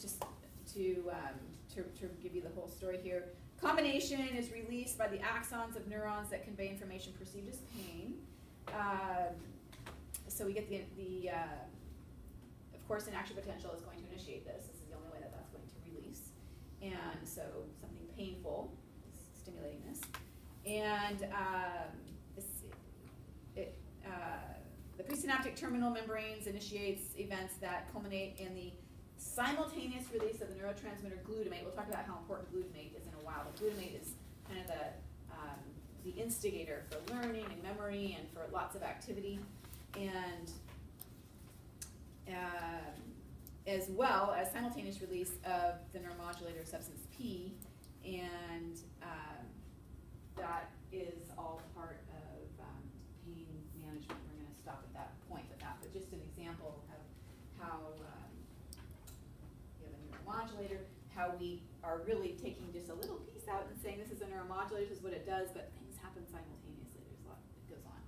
just to give you the whole story here, combination is released by the axons of neurons that convey information perceived as pain. So we get of course, an action potential is going to initiate this. This is the only way that that's going to release. And so something painful is stimulating this. And the presynaptic terminal membranes initiates events that culminate in the simultaneous release of the neurotransmitter glutamate. We'll talk about how important glutamate is in a while. But glutamate is kind of the instigator for learning and memory and for lots of activity. And as well as simultaneous release of the neuromodulator substance P, and that is all part of pain management. We're going to stop at that point with that, but just an example of how you have a neuromodulator, how we are really taking just a little piece out and saying this is a neuromodulator, this is what it does, but things happen simultaneously. There's a lot that goes on.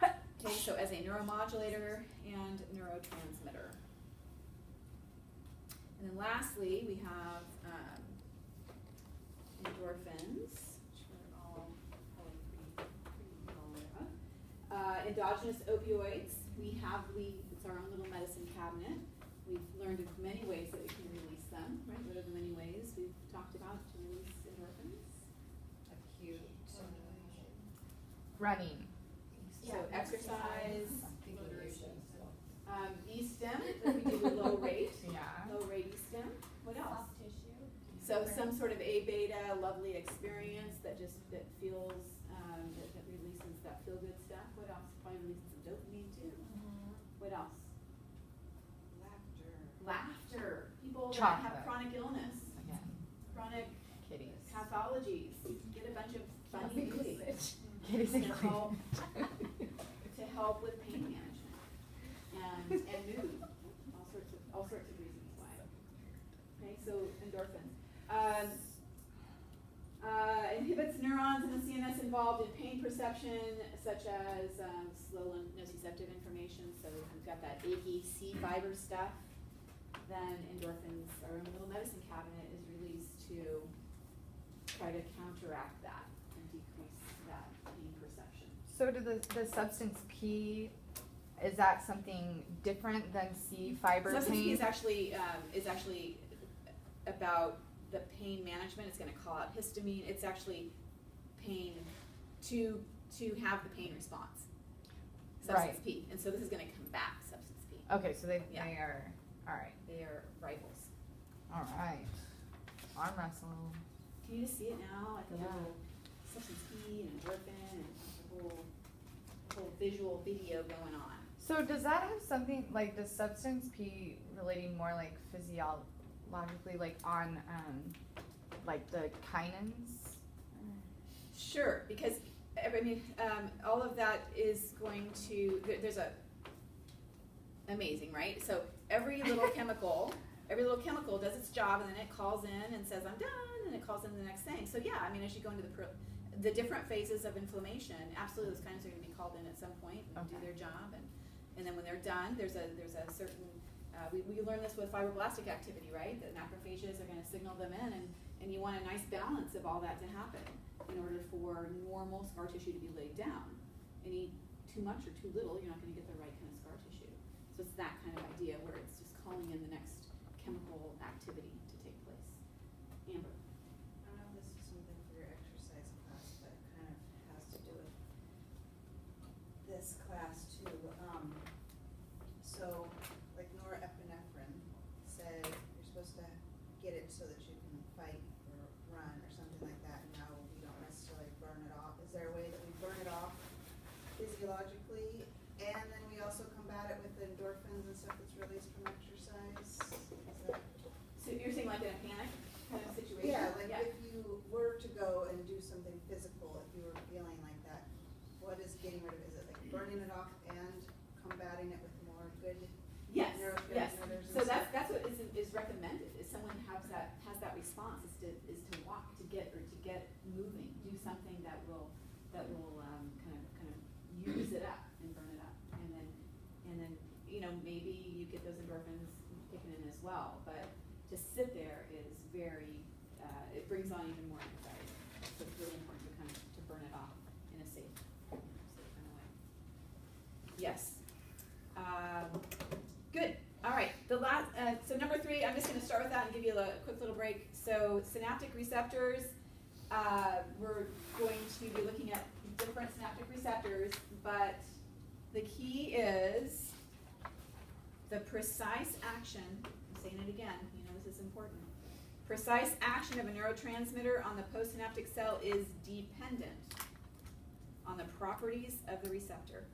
Okay, so as a neuromodulator and neurotransmitter. And then lastly, we have endorphins, which we're all probably pretty well aware of. Endogenous opioids, it's our own little medicine cabinet. We've learned of many ways that we can release them, right? What are the many ways we've talked about to release endorphins? Acute. Running. So exercise, E-stim, that we do with low rate, low rate E-stim. What else? Soft tissue. So some sort of A-beta, lovely experience that feels, that releases that feel-good stuff. What else? Probably releases some dopamine too. What else? Laughter. People that have chronic illness, chronic Kitties. pathologies. Get a bunch of funny kitties Kitties to and help with pain management and mood. All sorts of reasons why. Okay, so endorphins. Inhibits neurons in the CNS involved in pain perception, such as slow nociceptive information. So we've got that achy C fiber stuff. Then endorphins, our own little medicine cabinet, is released to try to counteract that and decrease that pain perception. So do the substance P, is that something different than C fiber Substance pain? P is actually about the pain management. It's going to call out histamine. It's actually pain to have the pain response. Substance P, and so this is going to combat substance P. Okay, so they are, all right. They are rivals. All right. Arm wrestle. Can you just see it now? Like a little substance P and endorphin and a whole visual video going on. So does that have something, like, does substance P relating more like physiologically, like on, like the kinins? Sure, because all of that is going to, there's amazing, right? So every little chemical does its job, and then it calls in and says, I'm done, and it calls in the next thing. So yeah, as you go into the different phases of inflammation, absolutely those kinds are going to be called in at some point and do their job, and then when they're done, there's a certain, we learn this with fibroblastic activity, right? The macrophages are going to signal them in, and you want a nice balance of all that to happen in order for normal scar tissue to be laid down. Any too much or too little, you're not going to get the right kind of scar tissue. So it's that kind of idea where it's just calling in the next chemical activity to take place. Amber. I don't know if this is something for your exercise class, but it kind of has to do with this class too. So, like norepinephrine said you're supposed to get it so that you can fight or run or something like that. Now we don't necessarily burn it off. Is there a way that we burn it off physiologically, and then we also combat it with the endorphins and stuff that's released from exercise? Is that? So you're saying like in a panic kind of situation? Yeah, like if you were to go and do something physical, if you were feeling like that, what is getting rid of it? Is it like burning it off and combating it with more good Yes. neurotransmitters? So that's what is recommended. Is someone has that response is to walk, to get moving, do something that will kind of use it up and burn it up, and then maybe you get those endorphins kicking in as well. But very, it brings on even more anxiety. So it's really important to kind of, to burn it off in a safe kind of way. Yes. Good. All right. The last, so number 3, I'm just going to start with that and give you a quick little break. So synaptic receptors, we're going to be looking at different synaptic receptors, but the key is the precise action, I'm saying it again, you know this is important. Precise action of a neurotransmitter on the postsynaptic cell is dependent on the properties of the receptor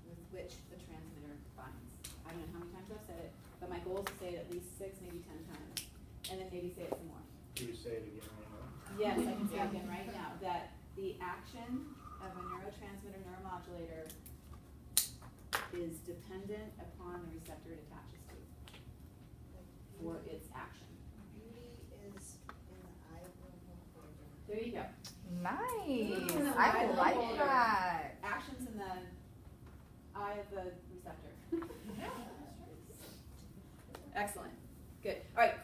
with which the transmitter binds. I don't know how many times I've said it, but my goal is to say it at least 6, maybe 10 times, and then maybe say it some more. Can you say it again right now? Yes, I can say it again right now, that the action of a neurotransmitter neuromodulator is dependent upon the receptor it attaches to for its action. Beauty is in the eye of the beholder. There you go. Nice. Ooh, I I like love it. that. Actions in the eye of the receptor. Excellent. Good. All right,